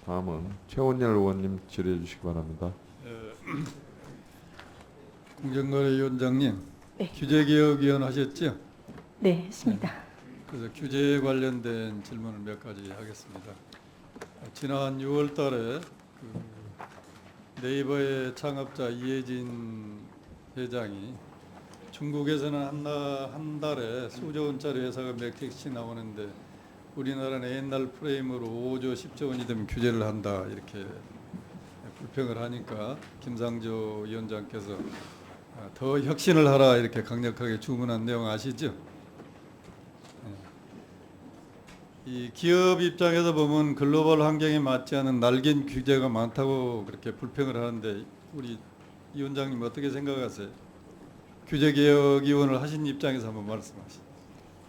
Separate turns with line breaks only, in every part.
다음은 최원열 의원님 질의해 주시기 바랍니다.
공정거래위원장님,
네.
규제개혁위원 하셨죠?
네, 했습니다.
그래서 규제에 관련된 질문을 몇 가지 하겠습니다. 지난 6월 달에 네이버의 창업자 이해진 회장이 중국에서는 한 달에 수조 원짜리 회사가 몇 개씩 나오는데 우리나라는 옛날 프레임으로 5조 10조 원이 되면 규제를 한다 이렇게 불평을 하니까 김상조 위원장께서 더 혁신을 하라 이렇게 강력하게 주문한 내용 아시죠? 이 기업 입장에서 보면 글로벌 환경에 맞지 않은 날긴 규제가 많다고 그렇게 불평을 하는데 우리 이 위원장님 어떻게 생각하세요? 규제개혁위원을 하신 입장에서 한번 말씀하시죠.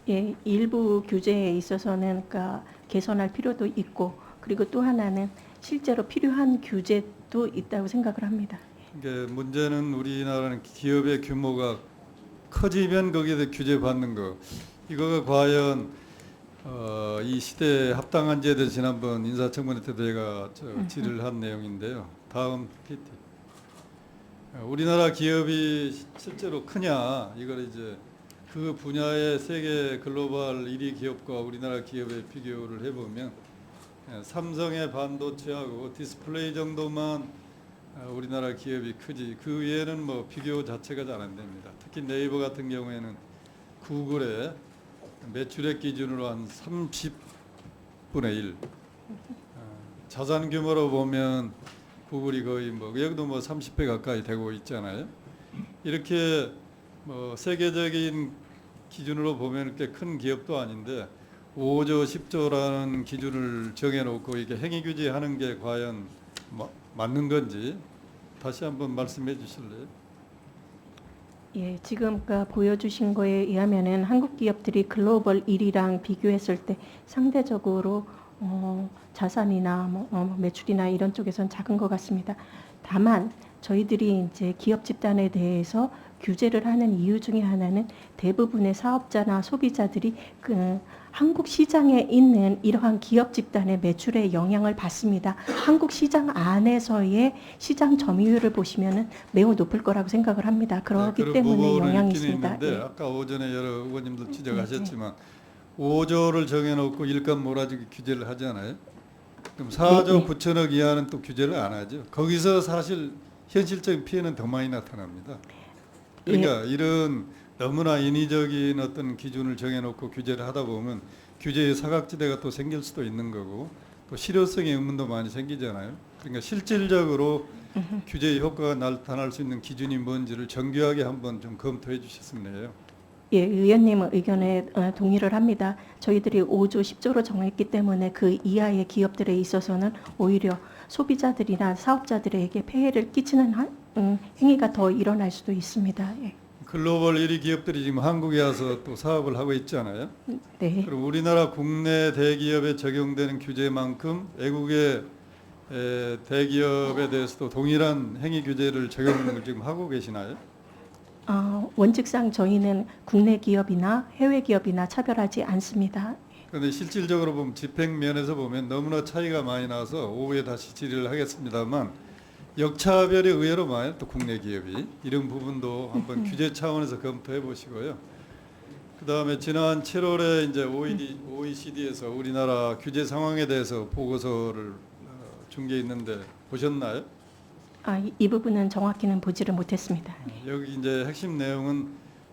예, 일부 규제에 있어서는 그러니까 개선할 필요도 있고 그리고 또 하나는 실제로 필요한 규제도 있다고 생각을 합니다.
이게 문제는 우리나라는 기업의 규모가 커지면 거기에 대해 규제 받는 거 이거가 과연 이 시대에 합당한지에 대해서 지난번 인사청문회 때도 제가 질의를 한 내용인데요. 다음 PT. 우리나라 기업이 실제로 크냐 이걸 이제 그 분야의 세계 글로벌 1위 기업과 우리나라 기업의 비교를 해보면 삼성의 반도체하고 디스플레이 정도만 우리나라 기업이 크지 그 외에는 뭐 비교 자체가 잘 안 됩니다. 특히 네이버 같은 경우에는 구글의 매출액 기준으로 한 30분의 1 자산 규모로 보면 구글이 거의 뭐 여기도 뭐 30배 가까이 되고 있잖아요. 이렇게 뭐 세계적인 기준으로 보면 꽤 큰 기업도 아닌데 5조 10조라는 기준을 정해놓고 이게 행위 규제하는 게 과연 맞는 건지 다시 한번 말씀해 주실래요?
예, 지금 보여주신 거에 의하면은 한국 기업들이 글로벌 1위랑 비교했을 때 상대적으로 자산이나 매출이나 이런 쪽에선 작은 것 같습니다. 다만 저희들이 이제 기업 집단에 대해서 규제를 하는 이유 중에 하나는 대부분의 사업자나 소비자들이 한국 시장에 있는 이러한 기업 집단의 매출에 영향을 받습니다. 한국 시장 안에서의 시장 점유율을 보시면은 매우 높을 거라고 생각을 합니다. 그렇기
네,
때문에 영향이 있습니다.
있는데
예.
아까 오전에 여러 의원님들 지적하셨지만 5조를 정해놓고 일감 몰아주기 규제를 하잖아요. 그럼 4조 9천억 이하는 또 규제를 안 하죠. 거기서 사실 현실적인 피해는 더 많이 나타납니다. 그러니까 이런 너무나 인위적인 어떤 기준을 정해놓고 규제를 하다 보면 규제의 사각지대가 또 생길 수도 있는 거고 또 실효성의 의문도 많이 생기잖아요. 그러니까 실질적으로 규제의 효과가 나타날 수 있는 기준이 뭔지를 정교하게 한번 좀 검토해 주셨으면 해요.
예, 의원님 의견에 동의를 합니다. 저희들이 5조 10조로 정했기 때문에 그 이하의 기업들에 있어서는 오히려 소비자들이나 사업자들에게 폐해를 끼치는 행위가 더 일어날 수도 있습니다. 예.
글로벌 1위 기업들이 지금 한국에 와서 또 사업을 하고 있잖아요.
네.
그럼 우리나라 국내 대기업에 적용되는 규제만큼 외국의 대기업에 대해서도 동일한 행위 규제를 적용을 지금 하고 계시나요?
원칙상 저희는 국내 기업이나 해외 기업이나 차별하지 않습니다.
그런데 실질적으로 보면 집행 면에서 보면 너무나 차이가 많이 나서 오후에 다시 질의를 하겠습니다만 역차별이 의외로 많아요. 또 국내 기업이 이런 부분도 한번 규제 차원에서 검토해 보시고요. 그 다음에 지난 7월에 이제 OECD에서 우리나라 규제 상황에 대해서 보고서를 준 게 있는데 보셨나요?
이 부분은 정확히는 보지를 못했습니다.
여기 이제 핵심 내용은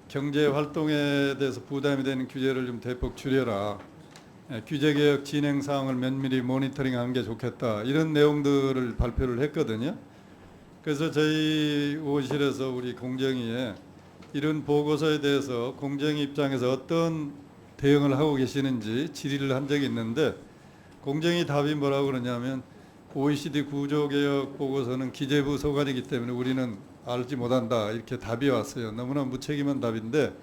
경제 활동에 대해서 부담이 되는 규제를 좀 대폭 줄여라. 규제 개혁 진행 사항을 면밀히 모니터링하는 게 좋겠다. 이런 내용들을 발표를 했거든요. 그래서 저희 의원실에서 우리 공정위에 이런 보고서에 대해서 공정위 입장에서 어떤 대응을 하고 계시는지 질의를 한 적이 있는데 공정위 답이 뭐라고 그러냐면 OECD 구조개혁 보고서는 기재부 소관이기 때문에 우리는 알지 못한다 이렇게 답이 왔어요. 너무나 무책임한 답인데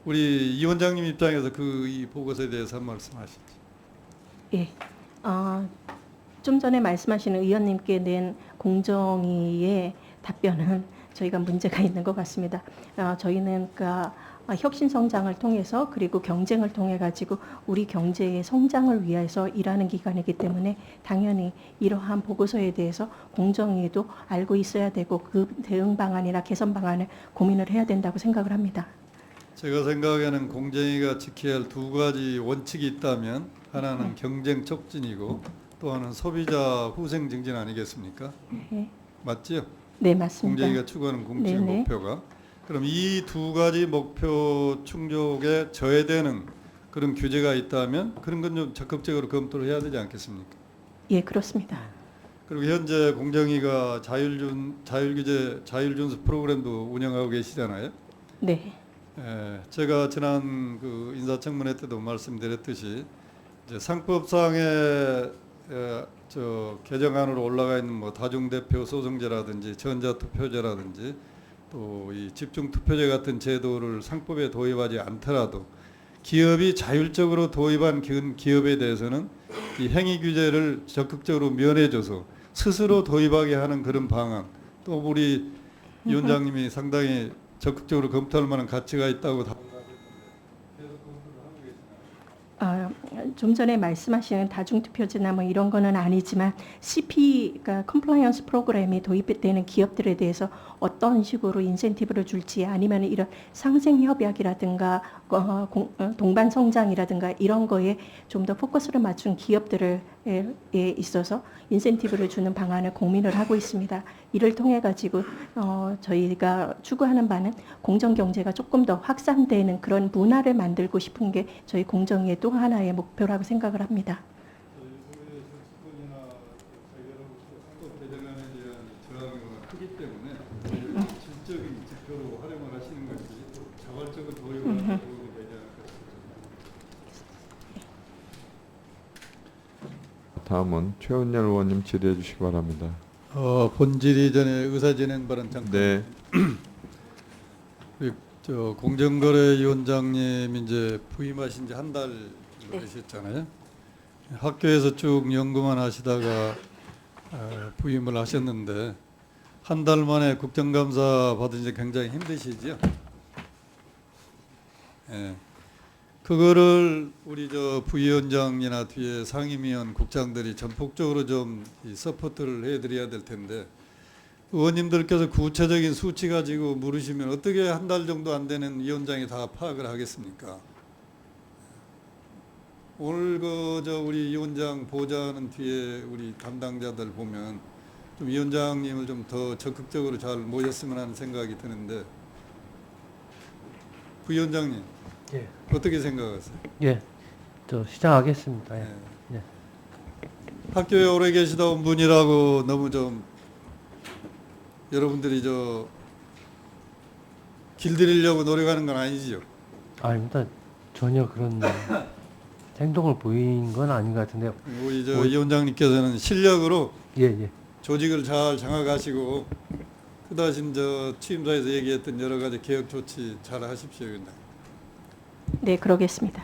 우리 이 원장님 입장에서 이 보고서에 대해서 한 말씀 하시죠.
예. 좀 전에 말씀하신 의원님께 낸 공정위의 답변은 저희가 문제가 있는 것 같습니다. 저희는 혁신 성장을 통해서 그리고 경쟁을 통해 가지고 우리 경제의 성장을 위해서 일하는 기관이기 때문에 당연히 이러한 보고서에 대해서 공정위도 알고 있어야 되고 그 대응 방안이나 개선 방안을 고민을 해야 된다고 생각을 합니다.
제가 생각에는 공정위가 지켜야 할 두 가지 원칙이 있다면 하나는 경쟁 촉진이고 또 하나는 소비자 후생 증진 아니겠습니까?
네,
맞지요?
네 맞습니다.
공정위가 추구하는 공식
네네.
목표가. 그럼 이 두 가지 목표 충족에 저해되는 그런 규제가 있다면 그런 건 좀 적극적으로 검토를 해야 되지 않겠습니까?
예, 그렇습니다.
그리고 현재 공정위가 자율규제, 자율준수 프로그램도 운영하고 계시잖아요.
네,
제가 지난 그 인사청문회 때도 말씀드렸듯이 이제 상법상의 개정안으로 올라가 있는 뭐 다중대표 소송제라든지 전자투표제라든지 또 이 집중투표제 같은 제도를 상법에 도입하지 않더라도 기업이 자율적으로 도입한 기업에 대해서는 이 행위 규제를 적극적으로 면해줘서 스스로 도입하게 하는 그런 방안, 또 우리 위원장님이 상당히 적극적으로 검토할 만한 가치가 있다고
좀 전에 말씀하신 다중투표제나 뭐 이런 거는 아니지만 CP가 컴플라이언스 프로그램이 도입되는 기업들에 대해서 어떤 식으로 인센티브를 줄지 아니면 이런 상생협약이라든가 동반 성장이라든가 이런 거에 좀 더 포커스를 맞춘 기업들에 있어서 인센티브를 주는 방안을 고민을 하고 있습니다. 이를 통해 가지고 저희가 추구하는 바는 공정 경제가 조금 더 확산되는 그런 문화를 만들고 싶은 게 저희 공정위의 또 하나의 목표라고 생각을 합니다.
크기 때문에 질적인 지표로 활용을 하시는 것이 자발적으로 도입을 하는 부분이 되지 않을까 싶습니다.
다음은 최은열 의원님 질의해 주시기 바랍니다.
본질 이전에 의사진행 발언 잠깐.
네.
저 공정거래위원장님 이제 부임하신 지 한 달 되셨잖아요. 학교에서 쭉 연구만 하시다가 부임을 하셨는데 한 달 만에 국정감사 받으니 굉장히 힘드시죠? 예. 그거를 우리 저 부위원장이나 뒤에 상임위원 국장들이 전폭적으로 좀 서포트를 해드려야 될 텐데 의원님들께서 구체적인 수치 가지고 물으시면 어떻게 한 달 정도 안 되는 위원장이 다 파악을 하겠습니까? 오늘 우리 위원장 보좌하는 뒤에 우리 담당자들 보면 좀 위원장님을 좀 더 적극적으로 잘 모셨으면 하는 생각이 드는데 부위원장님
예,
어떻게 생각하세요?
예, 저 시작하겠습니다. 예. 예.
학교에 오래 계시다 온 분이라고 너무 좀 여러분들이 길들이려고 노력하는 건 아니죠?
아닙니다. 전혀 그런 행동을 보인 건 아닌 것 같은데요.
우리 이 위원장님께서는 실력으로
예, 예.
조직을 잘 장악하시고 그다신 취임사에서 얘기했던 여러 가지 개혁 조치 잘 하십시오.
네, 그러겠습니다.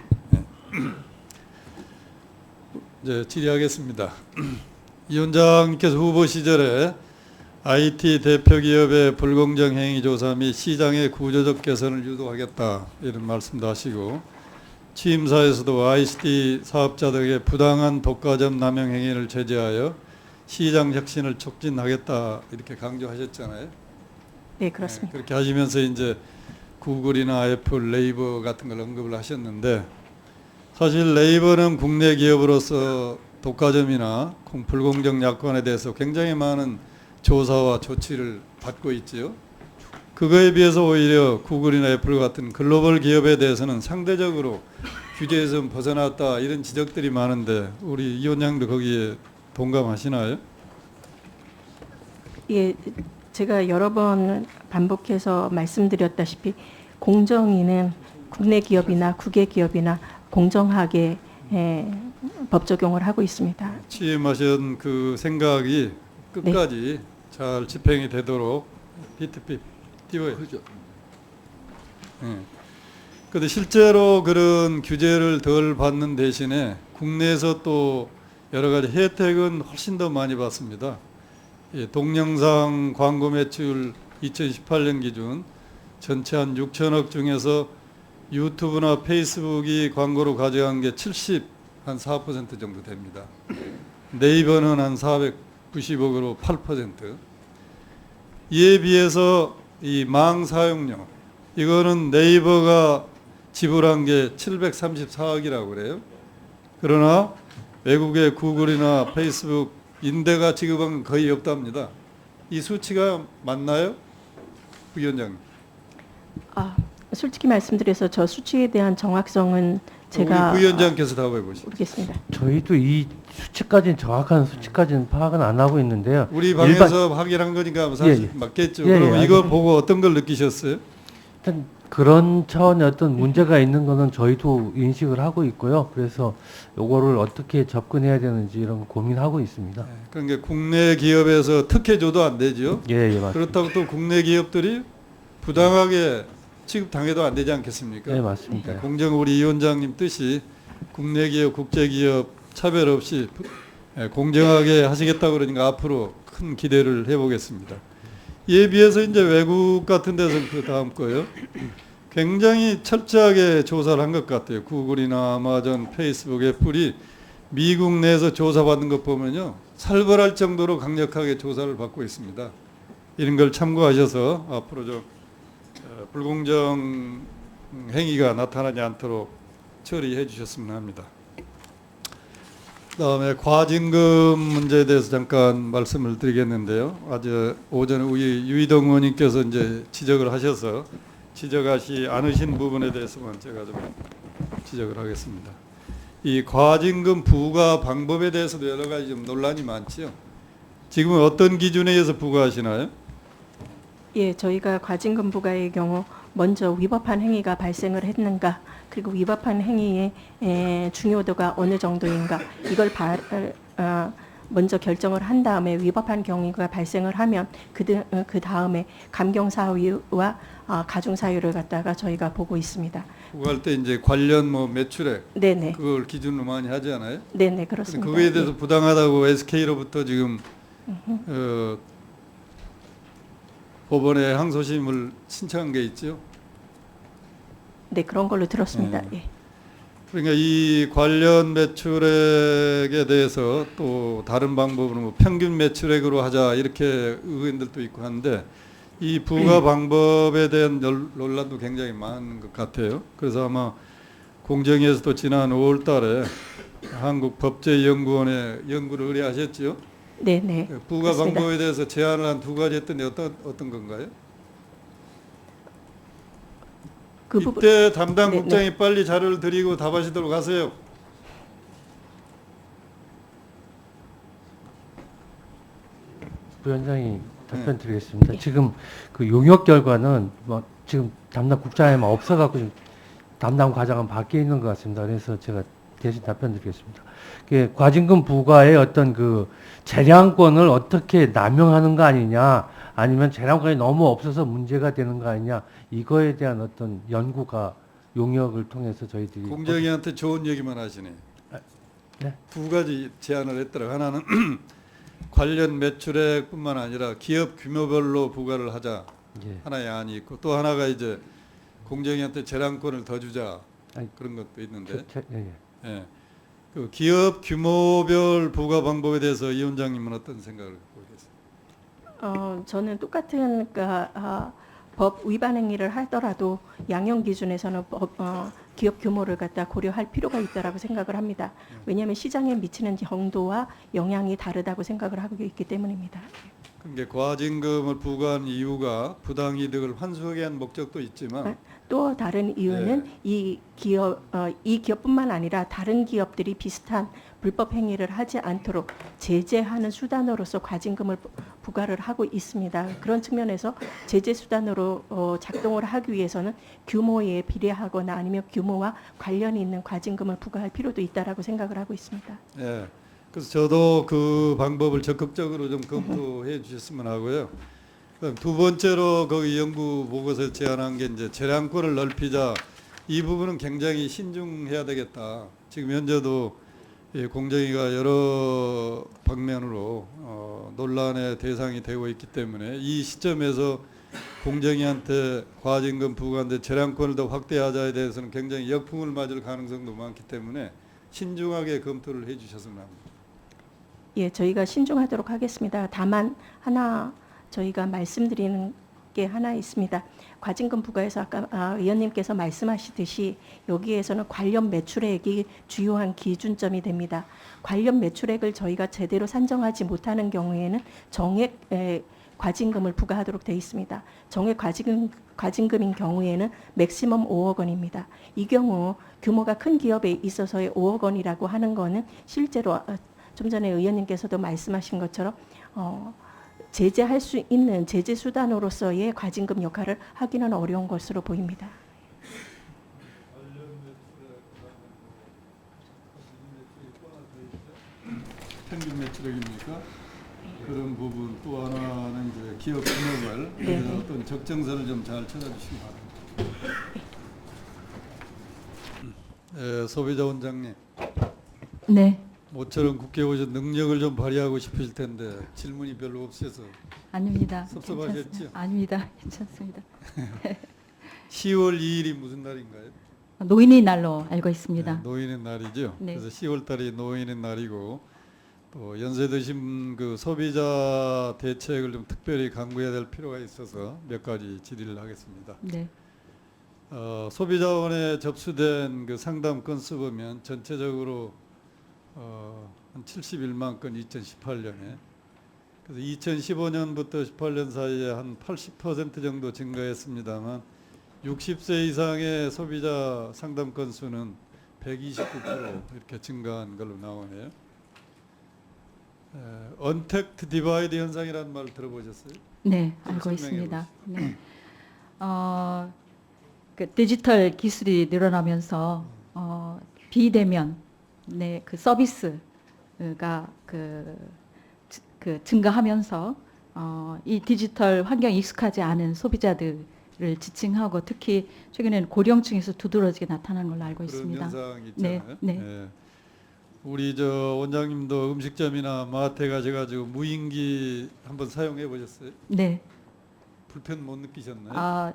이제 질의하겠습니다. 위원장님께서 후보 시절에 IT 대표 기업의 불공정 행위 조사 및 시장의 구조적 개선을 유도하겠다 이런 말씀도 하시고 취임사에서도 ICT 사업자들에게 부당한 독과점 남용 행위를 제재하여 시장 혁신을 촉진하겠다 이렇게 강조하셨잖아요.
네, 그렇습니다.
그렇게 하시면서 이제 구글이나 애플, 네이버 같은 걸 언급을 하셨는데 사실 네이버는 국내 기업으로서 독과점이나 불공정 약관에 대해서 굉장히 많은 조사와 조치를 받고 있지요. 그거에 비해서 오히려 구글이나 애플 같은 글로벌 기업에 대해서는 상대적으로 규제에서 벗어났다 이런 지적들이 많은데 우리 이 위원장도 거기에 동감하시나요?
예, 제가 여러 번 반복해서 말씀드렸다시피 공정위는 국내 기업이나 국외 기업이나 공정하게 법 적용을 하고 있습니다.
취임하신 그 생각이 끝까지 잘 집행이 되도록 PTP 띄워요. 그렇죠. 그런데 실제로 그런 규제를 덜 받는 대신에 국내에서 또 여러 가지 혜택은 훨씬 더 많이 받습니다. 동영상 광고 매출 2018년 기준 전체 한 6천억 중에서 유튜브나 페이스북이 광고로 가져간 게 4% 정도 됩니다. 네이버는 한 490억으로 8%. 이에 비해서 이 망 사용료, 이거는 네이버가 지불한 게 734억이라고 그래요. 그러나 외국의 구글이나 페이스북 인대가 지급한 건 거의 없답니다. 이 수치가 맞나요? 부위원장님.
솔직히 말씀드려서 저 수치에 대한 정확성은 제가
우리 부위원장께서 답해 보시죠.
모르겠습니다.
저희도 이 수치까지는 정확한 수치까지는 파악은 안 하고 있는데요.
우리 방에서 확인한 거니까 사실
예, 예.
맞겠죠.
예, 예,
그럼 이거
알겠습니다.
보고 어떤 걸 느끼셨어요?
일단 그런 차원의 어떤 문제가 있는 거는 저희도 인식을 하고 있고요. 그래서 요거를 어떻게 접근해야 되는지 이런 거 고민하고 있습니다.
그러니까 국내 기업에서 특혜줘도 안 되죠.
예, 예, 맞습니다.
그렇다고 또 국내 기업들이 부당하게 취급당해도 안 되지 않겠습니까?
네, 맞습니다.
공정 우리 위원장님 뜻이 국내 기업, 국제 기업 차별 없이 공정하게 하시겠다 그러니까 앞으로 큰 기대를 해보겠습니다. 이에 비해서 이제 외국 같은 데서는 그 다음 거요. 굉장히 철저하게 조사를 한 것 같아요. 구글이나 아마존, 페이스북, 애플이 미국 내에서 조사받는 것 보면요, 살벌할 정도로 강력하게 조사를 받고 있습니다. 이런 걸 참고하셔서 앞으로 좀 불공정 행위가 나타나지 않도록 처리해 주셨으면 합니다. 그다음에 과징금 문제에 대해서 잠깐 말씀을 드리겠는데요. 아주 오전에 우리 유이동 의원님께서 이제 지적을 하셔서 지적하지 않으신 부분에 대해서만 제가 좀 지적을 하겠습니다. 이 과징금 부과 방법에 대해서도 여러 가지 좀 논란이 많지요. 지금은 어떤 기준에 의해서 부과하시나요?
예, 저희가 과징금 부과의 경우 먼저 위법한 행위가 발생을 했는가, 그리고 위법한 행위의 중요도가 어느 정도인가, 이걸 먼저 결정을 한 다음에 위법한 경우가 발생을 하면 그 다음에 감경 사유와 가중 사유를 갖다가 저희가 보고 있습니다.
부과할 때 이제 관련 뭐 매출액
네네.
그걸 기준으로 많이 하지 않아요?
네네, 그렇습니다.
그거에 대해서 부당하다고 SK로부터 지금 법원에 항소심을 신청한 게 있죠.
네, 그런 걸로 들었습니다.
네.
예.
그러니까 이 관련 매출액에 대해서 또 다른 방법으로 뭐 평균 매출액으로 하자 이렇게 의견들도 있고 한데 이 부과 방법에 대한 논란도 굉장히 많은 것 같아요. 그래서 아마 공정위에서도 지난 5월 달에 한국법제연구원에 연구를 의뢰하셨죠.
네네.
부과
그렇습니다.
방법에 대해서 제안을 한 두 가지 했던데 어떤 건가요?
그 부분
이때 담당
네,
국장이 빨리 자료를 드리고 답하시도록 하세요.
부위원장이 답변 드리겠습니다. 지금 그 용역 결과는 뭐 지금 담당 국장에만 없어갖고 지금 담당 과장은 밖에 있는 것 같습니다. 그래서 제가 대신 답변 드리겠습니다. 과징금 부과의 어떤 그 재량권을 어떻게 남용하는 거 아니냐, 아니면 재량권이 너무 없어서 문제가 되는 거 아니냐, 이거에 대한 어떤 연구가 용역을 통해서 저희들이
공정위한테 좋은 얘기만 하시네.
네.
두 가지 제안을 했더라고. 하나는 관련 매출액뿐만 아니라 기업 규모별로 부과를 하자.
예.
하나의 안이 있고 또 하나가 이제 공정위한테 재량권을 더 주자.
아니,
그런 것도 있는데.
예, 예.
예. 그 기업 규모별 부과 방법에 대해서 이 위원장님은 어떤 생각을 갖고 계세요?
저는 똑같은 법 위반 행위를 하더라도 양형 기준에서는 기업 규모를 갖다 고려할 필요가 있다라고 생각을 합니다. 왜냐하면 시장에 미치는 정도와 영향이 다르다고 생각을 하고 있기 때문입니다.
그게 과징금을 부과한 이유가 부당이득을 환수하기 위한 목적도 있지만
또 다른 이유는 이 기업뿐만 아니라 다른 기업들이 비슷한 불법 행위를 하지 않도록 제재하는 수단으로서 과징금을 부과를 하고 있습니다. 그런 측면에서 제재 수단으로 작동을 하기 위해서는 규모에 비례하거나 아니면 규모와 관련이 있는 과징금을 부과할 필요도 있다라고 생각을 하고 있습니다.
예. 그래서 저도 그 방법을 적극적으로 좀 검토해 주셨으면 하고요. 그럼 두 번째로 거기 연구 보고서에 제안한 게 이제 재량권을 넓히자. 이 부분은 굉장히 신중해야 되겠다. 지금 현재도 공정위가 여러 방면으로 논란의 대상이 되고 있기 때문에 이 시점에서 공정위한테 과징금 부과하는데 재량권을 더 확대하자에 대해서는 굉장히 역풍을 맞을 가능성도 많기 때문에 신중하게 검토를 해주셨으면 합니다.
예, 저희가 신중하도록 하겠습니다. 다만 하나 저희가 말씀드리는 게 하나 있습니다. 과징금 부과에서 아까 의원님께서 말씀하시듯이 여기에서는 관련 매출액이 주요한 기준점이 됩니다. 관련 매출액을 저희가 제대로 산정하지 못하는 경우에는 정액 과징금을 부과하도록 되어 있습니다. 정액 과징금인 경우에는 맥시멈 5억 원입니다. 이 경우 규모가 큰 기업에 있어서의 5억 원이라고 하는 거는 실제로 좀 전에 의원님께서도 말씀하신 것처럼 제재할 수 있는 제재 수단으로서의 과징금 역할을 하기는 어려운 것으로 보입니다.
평균 매출액입니까? 그런 부분 또 하나는 이제 기업 금액을
네.
어떤 적정선을 좀 잘 찾아주시기 바랍니다. 소비자 원장님,
네,
모처럼 국회에 오셔서 능력을 좀 발휘하고 싶으실 텐데 질문이 별로 없어서
아닙니다.
섭섭하셨죠?
괜찮습니다. 아닙니다. 괜찮습니다.
10월 2일이 무슨 날인가요?
노인의 날로 알고 있습니다.
네, 노인의 날이죠.
네.
그래서 10월 달이 노인의 날이고 또 연세 드신 그 소비자 대책을 좀 특별히 강구해야 될 필요가 있어서 몇 가지 질의를 하겠습니다.
네,
소비자원에 접수된 그 상담 건수 보면 전체적으로 한 71만 건 2018년에 그래서 2015년부터 18년 사이에 한 80% 정도 증가했습니다만 60세 이상의 소비자 상담 건수는 129% 이렇게 증가한 걸로 나오네요. 언택트 디바이드 현상이라는 말 들어보셨어요?
네,
좀
알고
설명해
있습니다. 네. 그 디지털 기술이 늘어나면서 비대면 그 서비스가 그 증가하면서 이 디지털 환경에 익숙하지 않은 소비자들을 지칭하고 특히 최근에는 고령층에서 두드러지게 나타나는 걸로 알고
그런
있습니다.
현상이
네,
있잖아요.
네.
예. 우리 저 원장님도 음식점이나 마트에 가셔가지고 무인기 한번 사용해 보셨어요?
네.
불편 못 느끼셨나요?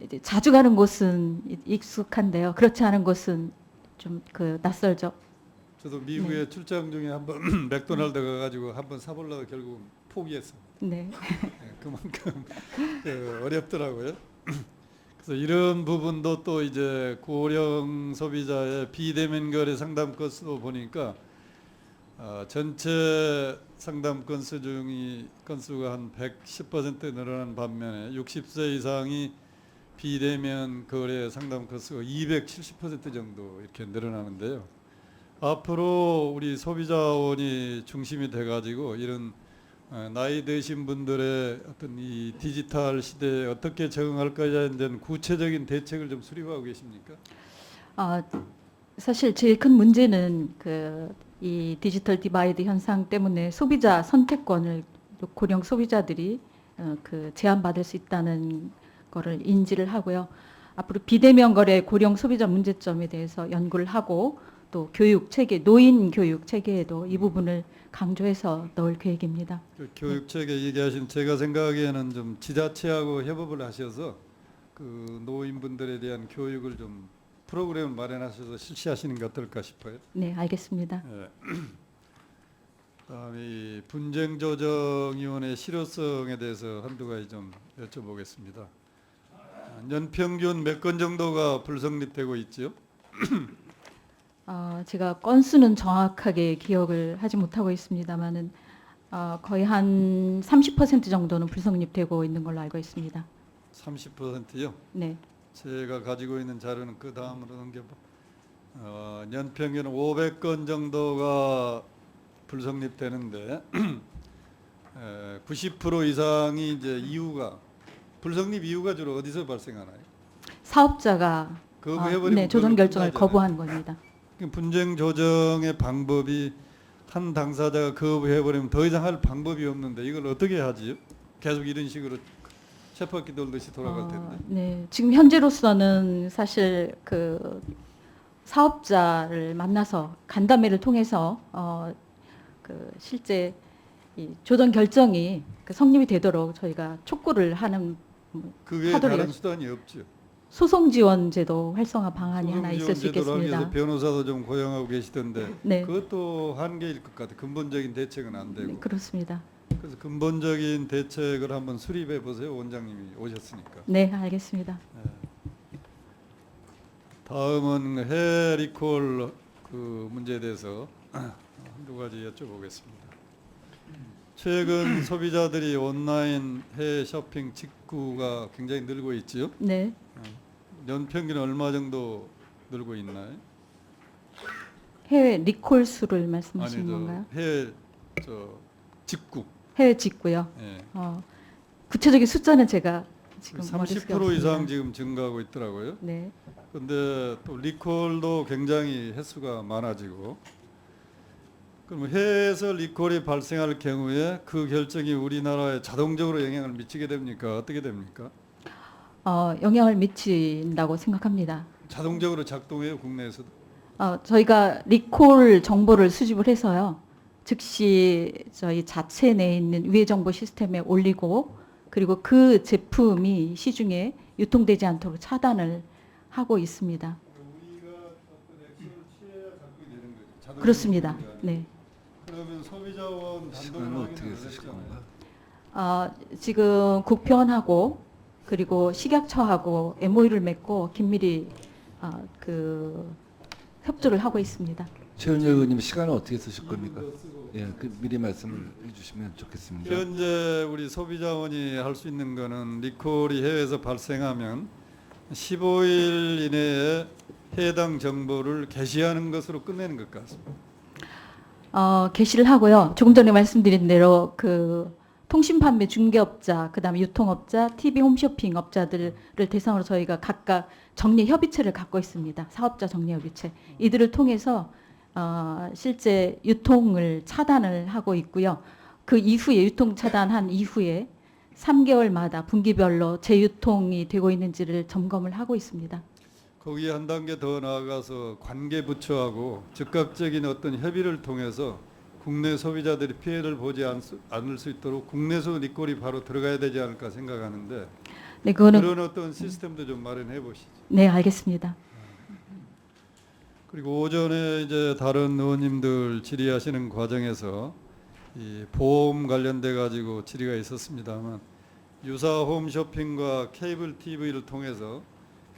이제 자주 가는 곳은 익숙한데요. 그렇지 않은 곳은 좀 그 낯설죠.
저도 미국에
네.
출장 중에 한번 맥도날드 가가지고 한번 사보려고 결국 포기했어요.
네.
예, 그만큼 어렵더라고요. 그래서 이런 부분도 또 이제 고령 소비자의 비대면 거래 상담 건수 보니까 전체 상담 건수 건수가 한 110% 늘어난 반면에 60세 이상이 비대면 거래 상담 건수가 270% 정도 이렇게 늘어나는데요. 앞으로 우리 소비자원이 중심이 돼가지고 이런 나이 드신 분들의 어떤 이 디지털 시대에 어떻게 적응할 것에 대한 구체적인 대책을 좀 수립하고 계십니까?
사실 제일 큰 문제는 이 디지털 디바이드 현상 때문에 소비자 선택권을 고령 소비자들이 제한받을 수 있다는 거를 인지를 하고요. 앞으로 비대면 거래 고령 소비자 문제점에 대해서 연구를 하고 또 교육 체계, 노인 교육 체계에도 이 부분을 강조해서 넣을 계획입니다.
그 교육 체계 얘기하신 제가 생각하기에는 좀 지자체하고 협업을 하셔서 그 노인분들에 대한 교육을 좀 프로그램을 마련하셔서 실시하시는 게 어떨까 싶어요.
네, 알겠습니다.
예. 그다음에 이 분쟁조정위원회 실효성에 대해서 한두 가지 좀 여쭤보겠습니다. 연평균 몇 건 정도가 불성립되고 있죠?
제가 건수는 정확하게 기억을 하지 못하고 있습니다만은 거의 한 30% 정도는 불성립되고 있는 걸로 알고 있습니다.
30%요?
네,
제가 가지고 있는 자료는 그 다음으로 넘겨봐. 연평균 500건 정도가 불성립되는데 90% 이상이 이제 이유가 불성립 이유가 주로 어디서 발생하나요?
사업자가
거부해버리면
조정
그걸로
결정을
끝나잖아요.
거부한 겁니다.
분쟁 조정의 방법이 한 당사자가 거부해버리면 더 이상 할 방법이 없는데 이걸 어떻게 하지요? 계속 이런 식으로 쳇바퀴 돌듯이 돌아갈 텐데.
네, 지금 현재로서는 사실 그 사업자를 만나서 간담회를 통해서 실제 이 조정 결정이 성립이 되도록 저희가 촉구를 하는
그게
하도록
다른
여-
수단이 없죠.
소송 지원 제도 활성화 방안이 하나 있을 수
소송지원 제도를 하기 위해서
있겠습니다.
변호사도 좀 고용하고 계시던데
네.
그것도 한계일 것 같아요. 근본적인 대책은 안 되고.
네, 그렇습니다.
그래서 근본적인 대책을 한번 수립해 보세요. 원장님이 오셨으니까.
네, 알겠습니다.
다음은 해외 리콜 그 문제에 대해서 한두 가지 여쭤보겠습니다. 최근 소비자들이 온라인 해외 쇼핑 직구가 굉장히 늘고 있지요.
네.
연평균 얼마 정도 늘고 있나요?
해외 리콜 수를 말씀하시는
아니
건가요?
해외 직구.
해외 직구요.
예.
구체적인 숫자는 제가 지금 머릿속에
30%
없습니다.
이상 지금 증가하고 있더라고요.
네.
근데 또 리콜도 굉장히 횟수가 많아지고 그럼 해외에서 리콜이 발생할 경우에 그 결정이 우리나라에 자동적으로 영향을 미치게 됩니까? 어떻게 됩니까?
영향을 미친다고 생각합니다.
자동적으로 작동해요, 국내에서도.
저희가 리콜 정보를 수집을 해서요. 즉시 저희 자체 내에 있는 위해 정보 시스템에 올리고 그리고 그 제품이 시중에 유통되지 않도록 차단을 하고 있습니다.
우리가 어떤 액션을 취해야 작동이 되는 거죠. 자동적으로
그렇습니다.
되는 게 아니고.
네.
그러면 소비자원
시간은
단독으로
어떻게
확인을
쓰실
했잖아요.
건가요?
지금 국편하고 그리고 식약처하고 MOU를 맺고 긴밀히 그 협조를 하고 있습니다.
최은열 의원님 시간은 어떻게 쓰실 겁니까? 예, 그 미리 말씀을 해주시면 좋겠습니다.
현재 우리 소비자원이 할 수 있는 거는 리콜이 해외에서 발생하면 15일 이내에 해당 정보를 게시하는 것으로 끝내는 것 같습니다.
게시를 하고요. 조금 전에 말씀드린 대로 그 통신 판매 중개업자, 그다음에 유통업자, TV 홈쇼핑 업자들을 대상으로 저희가 각각 정례 협의체를 갖고 있습니다. 사업자 정례 협의체. 이들을 통해서 실제 유통을 차단을 하고 있고요. 그 이후에 유통 차단한 이후에 3개월마다 분기별로 재유통이 되고 있는지를 점검을 하고 있습니다.
거기에 한 단계 더 나아가서 관계 부처하고 즉각적인 어떤 협의를 통해서 국내 소비자들이 피해를 보지 않을 수 있도록 국내에서 리콜이 바로 들어가야 되지 않을까 생각하는데
네, 그거는
그런 어떤 시스템도 좀 마련해 보시죠.
네, 알겠습니다.
그리고 오전에 이제 다른 의원님들 질의하시는 과정에서 이 보험 관련돼 가지고 질의가 있었습니다만 유사 홈쇼핑과 케이블 TV를 통해서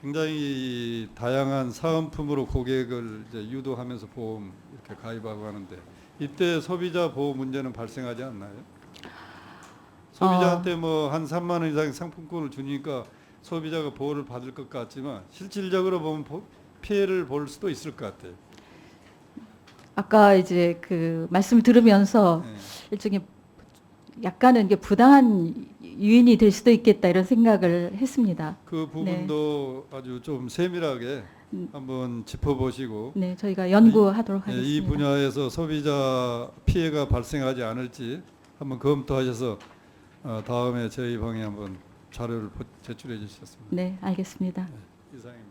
굉장히 다양한 사은품으로 고객을 이제 유도하면서 보험 이렇게 가입하고 하는데 이때 소비자 보호 문제는 발생하지 않나요? 소비자한테 뭐 한 3만 원 이상 상품권을 주니까 소비자가 보호를 받을 것 같지만 실질적으로 보면 피해를 볼 수도 있을 것 같아요.
아까 이제 그 말씀을 들으면서
네.
일종의 약간은 이게 부당한 유인이 될 수도 있겠다 이런 생각을 했습니다.
그 부분도 아주 좀 세밀하게 한번 짚어보시고
네, 저희가 연구하도록
이
하겠습니다.
분야에서 소비자 피해가 발생하지 않을지 한번 검토하셔서 다음에 저희 방에 한번 자료를 제출해 주셨습니다.
네, 알겠습니다.
이상입니다.